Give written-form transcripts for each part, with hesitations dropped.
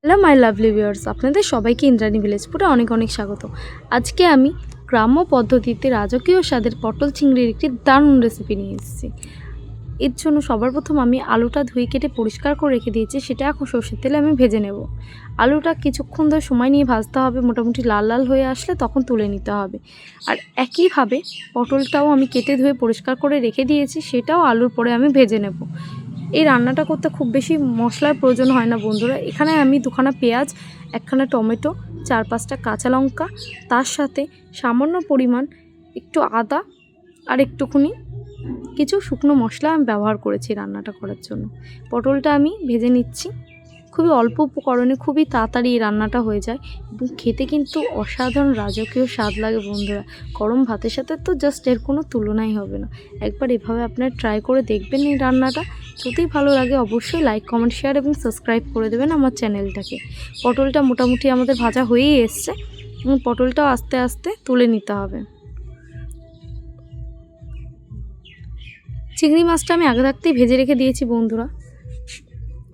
Hello my lovely viewers, আপনাদের সবাইকে Indrani village পুরো অনেক অনেক স্বাগত। আজকে আমি গ্রাম্য পদ্ধতিতে রাজকীয় স্বাদের পটল চিংড়ির একটি দারুণ রেসিপি নিয়ে এসেছি। এর জন্য সবার প্রথম আমি আলুটা ধুয়ে কেটে পরিষ্কার করে রেখে দিয়েছি, সেটা এখন সর্ষের তেলে আমি ভেজে নেব। আলুটা কিছুক্ষণ ধরে সময় নিয়ে ভাজতে হবে, মোটামুটি লাল লাল হয়ে আসলে তখন তুলে নিতে হবে। আর একইভাবে পটলটাও আমি কেটে ধুয়ে পরিষ্কার করে রেখে দিয়েছি, সেটাও আলুর পরে আমি ভেজে নেব। এই রান্নাটা করতে খুব বেশি মশলার প্রয়োজন হয় না বন্ধুরা। এখানে আমি দুখানা পেঁয়াজ, একখানা টমেটো, 4-5টা কাঁচা লঙ্কা, তার সাথে সামান্য পরিমাণ একটু আদা আর একটুখানি কিছু শুকনো মশলা আমি ব্যবহার করেছি রান্নাটা করার জন্য। পটলটা আমি ভেজে নিচ্ছি। খুবই অল্প উপকরণে খুবই তাড়াতাড়ি এই রান্নাটা হয়ে যায় এবং খেতে কিন্তু অসাধারণ রাজকীয় স্বাদ লাগে বন্ধুরা। গরম ভাতের সাথে তো জাস্ট এর কোনো তুলনাই হবে না। একবার এভাবে আপনারা ট্রাই করে দেখবেন এই রান্নাটা। যদি ভালো লাগে অবশ্যই লাইক, কমেন্ট, শেয়ার এবং সাবস্ক্রাইব করে দেবেন আমার চ্যানেলটাকে। পটলটা মোটামুটি আমাদের ভাজা হয়েই এসছে এবং পটলটাও আস্তে আস্তে তুলে নিতে হবে। চিংড়ি মাছটা আমি আগে থাকতেই ভেজে রেখে দিয়েছি বন্ধুরা।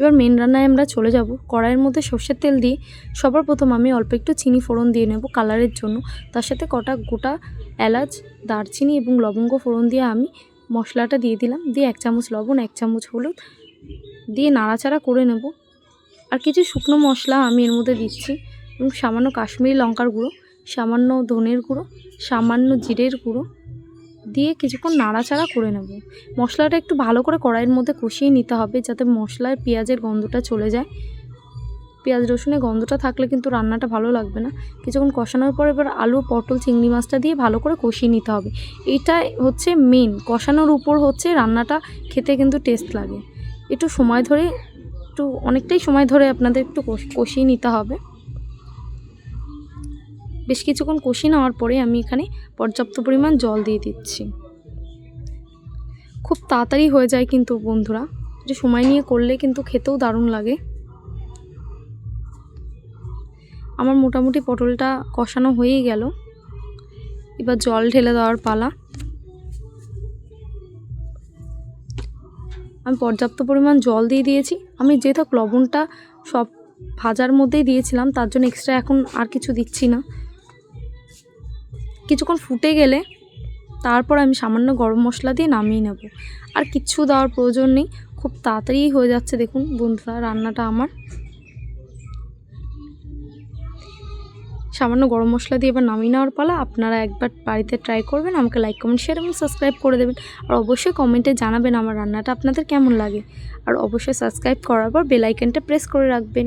এবার মেন রান্নায় আমরা চলে যাব। কড়াইয়ের মধ্যে সর্ষের তেল দিয়ে সবার প্রথম আমি অল্প একটু চিনি ফোড়ন দিয়ে নেব কালারের জন্য। তার সাথে কটা গোটা এলাচ, দারচিনি এবং লবঙ্গ ফোড়ন দিয়ে আমি মশলাটা দিয়ে দিলাম। দিয়ে 1 চামচ লবণ, 1 চামচ হলুদ দিয়ে নাড়াচাড়া করে নেব। আর কিছু শুকনো মশলা আমি এর মধ্যে দিচ্ছি এবং সামান্য কাশ্মীরি লঙ্কার গুঁড়ো, সামান্য ধনের গুঁড়ো, সামান্য জিরের গুঁড়ো দিয়ে কিছুক্ষণ নাড়াচাড়া করে নেব। মশলাটা একটু ভালো করে কড়াইয়ের মধ্যে কষিয়ে নিতে হবে যাতে মশলার পেঁয়াজের গন্ধটা চলে যায়। পেঁয়াজ রসুনের গন্ধটা থাকলে কিন্তু রান্নাটা ভালো লাগবে না। কিছুক্ষণ কষানোর পর এবার আলু, পটল, চিংড়ি মাছটা দিয়ে ভালো করে কষিয়ে নিতে হবে। এইটা হচ্ছে মেন, কষানোর উপর হচ্ছে রান্নাটা খেতে কিন্তু টেস্ট লাগে। একটু সময় ধরে, অনেকটাই সময় ধরে আপনাদের একটু কষিয়ে নিতে হবে। বেশ কিছুক্ষণ কষিয়ে নেওয়ার পরে আমি এখানে পর্যাপ্ত পরিমাণ জল দিয়ে দিচ্ছি। খুব তাড়াতাড়ি হয়ে যায় কিন্তু বন্ধুরা, যে সময় নিয়ে করলে কিন্তু খেতেও দারুণ লাগে। আমার মোটামুটি পটলটা কষানো হয়েই গেল, এবার জল ঢেলে দেওয়ার পালা। আমি পর্যাপ্ত পরিমাণ জল দিয়ে দিয়েছি। আমি যেহেতু লবণটা সব ভাজার মধ্যেই দিয়েছিলাম, তার জন্য এক্সট্রা এখন আর কিছু দিচ্ছি না। কিছুক্ষণ ফুটে গেলে তারপর আমি সামান্য গরম মশলা দিয়ে নামিয়ে নেব। আর কিচ্ছু দেওয়ার প্রয়োজন নেই, খুব তাড়াতাড়ি হয়ে যাচ্ছে দেখুন বন্ধুরা রান্নাটা আমার। সামান্য গরম মশলা দিয়ে এবার নামিয়ে নেওয়ার পালা। আপনারা একবার বাড়িতে ট্রাই করবেন, আমাকে লাইক, কমেন্ট, শেয়ার এবং সাবস্ক্রাইব করে দেবেন। আর অবশ্যই কমেন্টে জানাবেন আমার রান্নাটা আপনাদের কেমন লাগে। আর অবশ্যই সাবস্ক্রাইব করার পর বেল আইকনটা প্রেস করে রাখবেন।